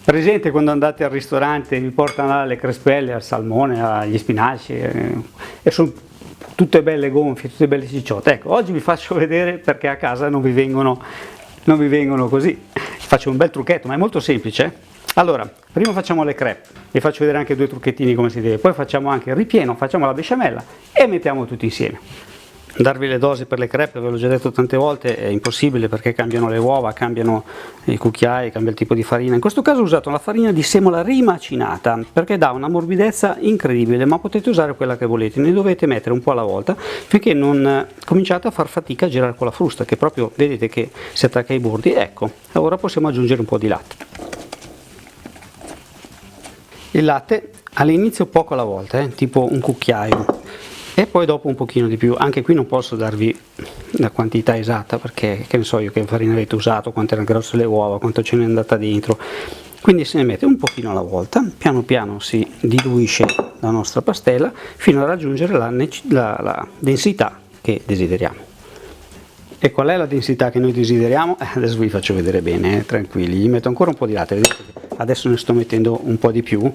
Presente quando andate al ristorante, vi portano alle crespelle, al salmone, agli spinaci e sono tutte belle gonfie, tutte belle cicciotte. Ecco, oggi vi faccio vedere perché a casa non vi vengono così. Faccio un bel trucchetto, ma è molto semplice. Allora, prima facciamo le crepe, vi faccio vedere anche due trucchettini come si deve, poi facciamo anche il ripieno, facciamo la besciamella e mettiamo tutti insieme. Darvi le dosi per le crepe, ve l'ho già detto tante volte, è impossibile perché cambiano le uova, cambiano i cucchiai, cambia il tipo di farina. In questo caso ho usato la farina di semola rimacinata perché dà una morbidezza incredibile, ma potete usare quella che volete, ne dovete mettere un po' alla volta finché non cominciate a far fatica a girare con la frusta, che proprio vedete che si attacca ai bordi. Ecco, ora possiamo aggiungere un po' di latte. Il latte all'inizio poco alla volta, tipo un cucchiaio. E poi dopo un pochino di più. Anche qui non posso darvi la quantità esatta perché che ne so io che farina avete usato, quanto erano grosse le uova, quanto ce n'è andata dentro. Quindi se ne mette un pochino alla volta, piano piano si diluisce la nostra pastella fino a raggiungere la densità che desideriamo. E qual è la densità che noi desideriamo? Adesso vi faccio vedere bene, tranquilli. Gli metto ancora un po' di latte, vedete che adesso ne sto mettendo un po' di più.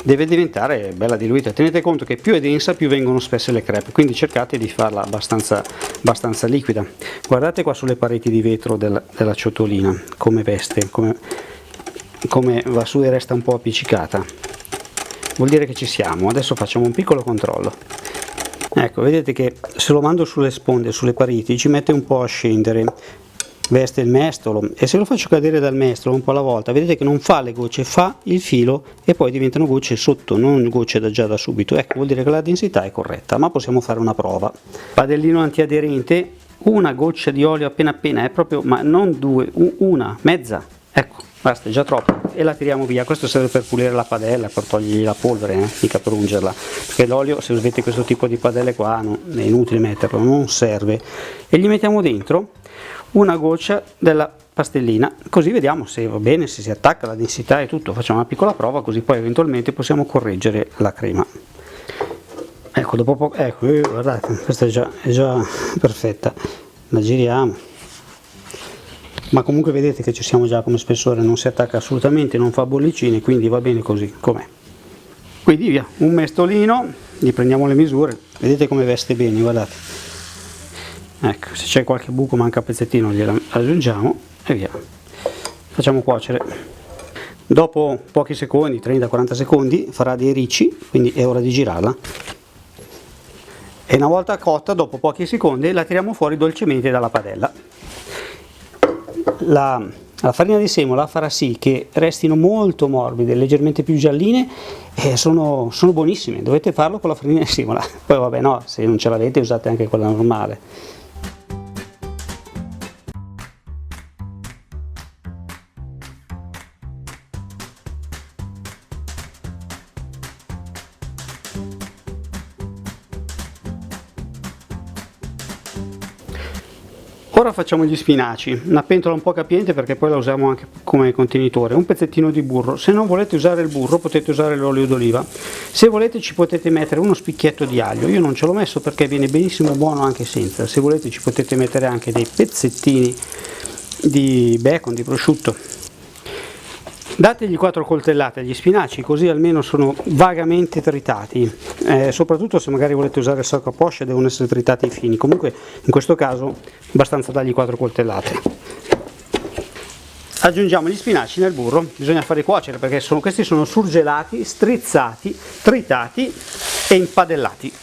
Deve diventare bella diluita. Tenete conto che più è densa più vengono spesse le crepe, quindi cercate di farla abbastanza liquida. Guardate qua sulle pareti di vetro della ciotolina come veste, come va su e resta un po' appiccicata, vuol dire che ci siamo. Adesso facciamo un piccolo controllo. Ecco, vedete che se lo mando sulle sponde, sulle pareti, ci mette un po' a scendere, veste il mestolo, e se lo faccio cadere dal mestolo un po' alla volta, vedete che non fa le gocce, fa il filo e poi diventano gocce sotto, non gocce già da subito. Ecco, vuol dire che la densità è corretta, ma possiamo fare una prova. Padellino antiaderente, una goccia di olio appena appena, è proprio, ma non due, una, mezza, ecco, basta, è già troppo, e la tiriamo via. Questo serve per pulire la padella, per togliergli la polvere, mica per ungerla, perché l'olio, se avete questo tipo di padelle qua, è inutile metterlo, non serve. E gli mettiamo dentro una goccia della pastellina, così vediamo se va bene, se si attacca, la densità e tutto. Facciamo una piccola prova, così poi eventualmente possiamo correggere la crema. Ecco, dopo poco, ecco, guardate, questa è già perfetta. La giriamo, ma comunque vedete che ci siamo già come spessore, non si attacca assolutamente, non fa bollicine, quindi va bene così com'è. Quindi via, un mestolino, gli prendiamo le misure, vedete come veste bene, guardate. Ecco, se c'è qualche buco, manca un pezzettino, gliela aggiungiamo e via. Facciamo cuocere. Dopo pochi secondi, 30-40 secondi, farà dei ricci, quindi è ora di girarla. E una volta cotta, dopo pochi secondi, la tiriamo fuori dolcemente dalla padella. La farina di semola farà sì che restino molto morbide, leggermente più gialline, e sono buonissime. Dovete farlo con la farina di semola. Poi vabbè, no, se non ce l'avete usate anche quella normale. Ora facciamo gli spinaci, una pentola un po' capiente perché poi la usiamo anche come contenitore, un pezzettino di burro. Se non volete usare il burro potete usare l'olio d'oliva, se volete ci potete mettere uno spicchietto di aglio, io non ce l'ho messo perché viene benissimo buono anche senza. Se volete ci potete mettere anche dei pezzettini di bacon, di prosciutto. Dategli 4 coltellate agli spinaci, così almeno sono vagamente tritati, soprattutto se magari volete usare il sacco a poscia devono essere tritati fini. Comunque in questo caso abbastanza dargli 4 coltellate. Aggiungiamo gli spinaci nel burro, bisogna farli cuocere perché questi sono surgelati, strizzati, tritati e impadellati.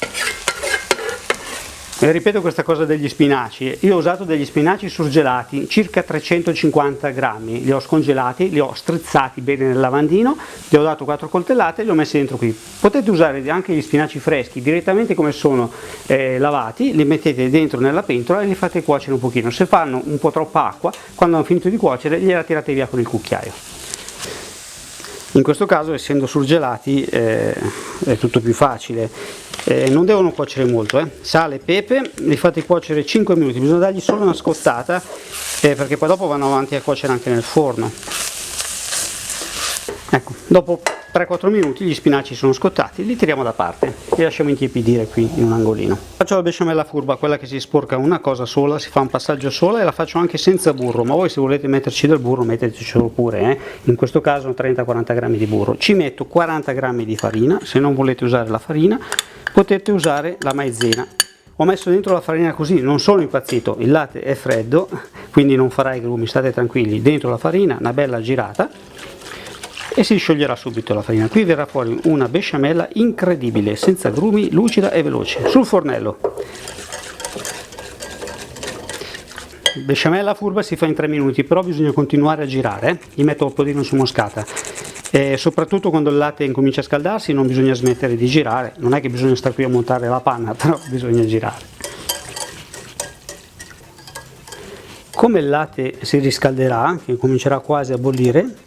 E ripeto questa cosa degli spinaci, io ho usato degli spinaci surgelati, circa 350 grammi, li ho scongelati, li ho strizzati bene nel lavandino, gli ho dato 4 coltellate e li ho messi dentro qui. Potete usare anche gli spinaci freschi, direttamente come sono lavati, li mettete dentro nella pentola e li fate cuocere un pochino. Se fanno un po' troppa acqua, quando hanno finito di cuocere gliela tirate via con il cucchiaio. In questo caso, essendo surgelati, è tutto più facile. Non devono cuocere molto, sale, pepe, li fate cuocere 5 minuti, bisogna dargli solo una scottata perché poi dopo vanno avanti a cuocere anche nel forno. Ecco, dopo 3-4 minuti gli spinaci sono scottati, li tiriamo da parte, li lasciamo intiepidire qui in un angolino. Faccio la besciamella furba, quella che si sporca una cosa sola, si fa un passaggio solo, e la faccio anche senza burro, ma voi se volete metterci del burro mettetecelo pure, in questo caso 30-40 grammi di burro. Ci metto 40 grammi di farina, se non volete usare la farina potete usare la maizena. Ho messo dentro la farina così, non sono impazzito, il latte è freddo, quindi non farà i grumi, state tranquilli. Dentro la farina, una bella girata, e si scioglierà subito la farina. Qui verrà fuori una besciamella incredibile, senza grumi, lucida e veloce. Sul fornello. Besciamella furba si fa in 3 minuti, però bisogna continuare a girare, Gli metto un po' di su moscata. Soprattutto quando il latte incomincia a scaldarsi non bisogna smettere di girare, non è che bisogna stare qui a montare la panna, però bisogna girare. Come il latte si riscalderà, che comincerà quasi a bollire,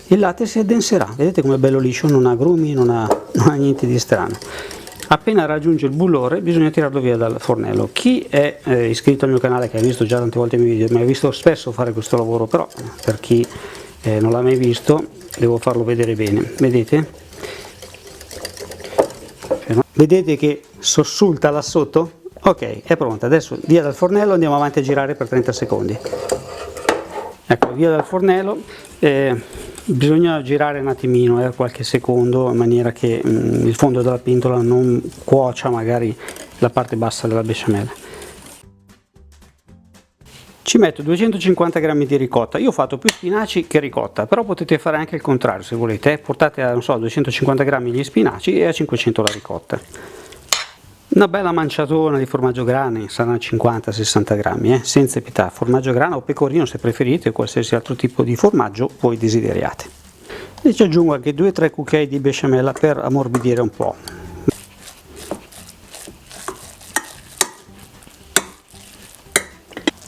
il latte si addenserà, vedete come è bello liscio, non ha grumi, non ha niente di strano. Appena raggiunge il bollore bisogna tirarlo via dal fornello. Chi è iscritto al mio canale, che ha visto già tante volte i miei video, mi ha visto spesso fare questo lavoro, però per chi non l'ha mai visto devo farlo vedere bene. Vedete che sussulta là sotto? Ok, è pronta. Adesso via dal fornello, andiamo avanti a girare per 30 secondi. Ecco, via dal fornello. Bisogna girare un attimino, qualche secondo, in maniera che il fondo della pentola non cuocia magari la parte bassa della besciamella. Ci metto 250 g di ricotta. Io ho fatto più spinaci che ricotta, però potete fare anche il contrario se volete. Portate a, non so, 250 g gli spinaci e a 500 la ricotta. Una bella manciatona di formaggio grana, saranno 50-60 grammi, senza pietà. Formaggio grana o pecorino se preferite, o qualsiasi altro tipo di formaggio voi desideriate. E ci aggiungo anche 2-3 cucchiai di besciamella per ammorbidire un po'.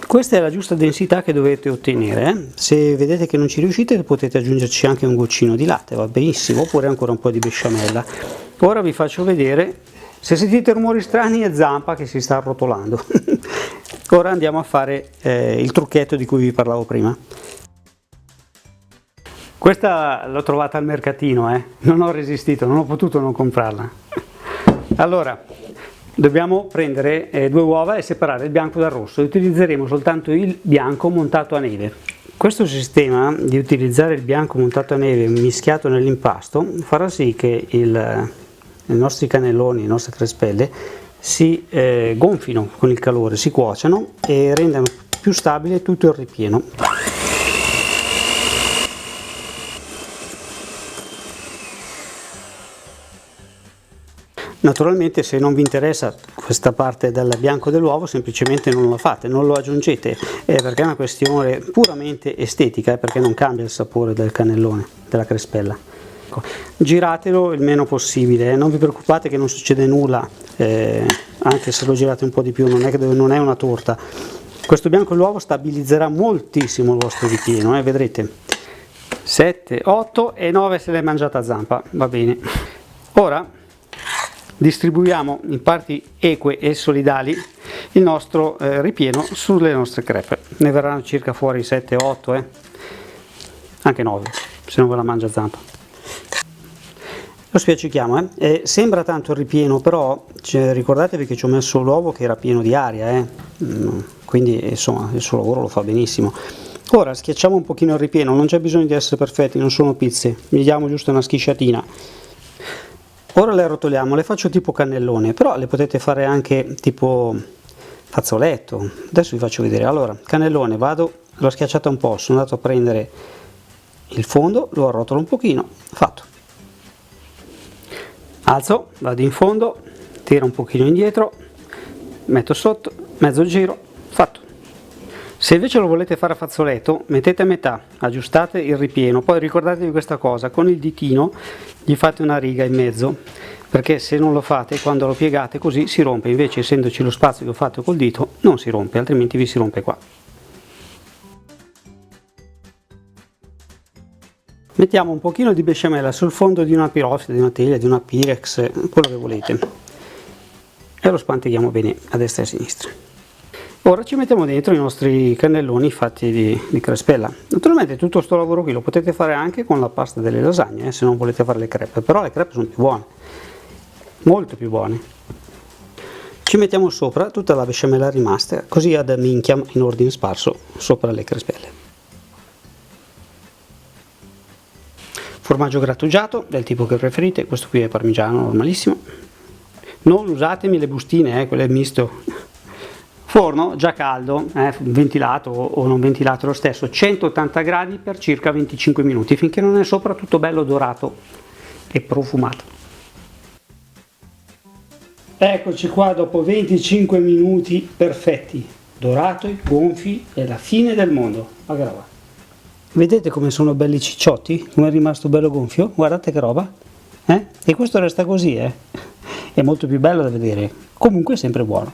Questa è la giusta densità che dovete ottenere. Se vedete che non ci riuscite potete aggiungerci anche un goccino di latte, va benissimo, oppure ancora un po' di besciamella. Ora vi faccio vedere. Se sentite rumori strani è Zampa che si sta arrotolando. Ora andiamo a fare il trucchetto di cui vi parlavo prima. Questa l'ho trovata al mercatino, non ho resistito, non ho potuto non comprarla. Allora, dobbiamo prendere 2 uova e separare il bianco dal rosso. Utilizzeremo soltanto il bianco montato a neve. Questo sistema di utilizzare il bianco montato a neve mischiato nell'impasto farà sì che i nostri cannelloni, le nostre crespelle si gonfino con il calore, si cuociano e rendano più stabile tutto il ripieno. Naturalmente se non vi interessa questa parte del bianco dell'uovo semplicemente non lo fate, non lo aggiungete, perché è una questione puramente estetica, perché non cambia il sapore del cannellone, della crespella. Giratelo il meno possibile, non vi preoccupate che non succede nulla, anche se lo girate un po' di più, non è una torta. Questo bianco dell'uovo stabilizzerà moltissimo il vostro ripieno, vedrete. 7, 8 e 9 se l'è mangiata Zampa, va bene. Ora distribuiamo in parti eque e solidali il nostro ripieno sulle nostre crepe. Ne verranno circa fuori 7, 8, anche 9 se non ve la mangia Zampa. Lo spiaccichiamo, sembra tanto il ripieno, però ricordatevi che ci ho messo l'uovo che era pieno di aria, quindi insomma il suo lavoro lo fa benissimo. Ora schiacciamo un pochino il ripieno, non c'è bisogno di essere perfetti, non sono pizze, gli diamo giusto una schisciatina. Ora le arrotoliamo, le faccio tipo cannellone, però le potete fare anche tipo fazzoletto. Adesso vi faccio vedere. Allora, cannellone, l'ho schiacciata un po', sono andato a prendere il fondo, lo arrotolo un pochino, fatto. Alzo, vado in fondo, tiro un pochino indietro, metto sotto, mezzo giro, fatto. Se invece lo volete fare a fazzoletto, mettete a metà, aggiustate il ripieno, poi ricordatevi questa cosa, con il ditino gli fate una riga in mezzo, perché se non lo fate, quando lo piegate così si rompe, invece essendoci lo spazio che ho fatto col dito, non si rompe, altrimenti vi si rompe qua. Mettiamo un pochino di besciamella sul fondo di una pirofila, di una teglia, di una Pyrex, quello che volete, e lo spanteghiamo bene a destra e a sinistra. Ora ci mettiamo dentro i nostri cannelloni fatti di crespella. Naturalmente tutto questo lavoro qui lo potete fare anche con la pasta delle lasagne, se non volete fare le crepe, però le crepe sono più buone, molto più buone. Ci mettiamo sopra tutta la besciamella rimasta, così ad minchiam in ordine sparso sopra le crespelle. Formaggio grattugiato del tipo che preferite, questo qui è parmigiano normalissimo. Non usatemi le bustine, quelle misto. Forno già caldo, ventilato o non ventilato lo stesso, 180 gradi per circa 25 minuti, finché non è sopra tutto bello dorato e profumato. Eccoci qua dopo 25 minuti perfetti, dorati, gonfi, è la fine del mondo. Ma che roba. Vedete come sono belli cicciotti? Come è rimasto bello gonfio? Guardate che roba. E questo resta così, è molto più bello da vedere. Comunque è sempre buono.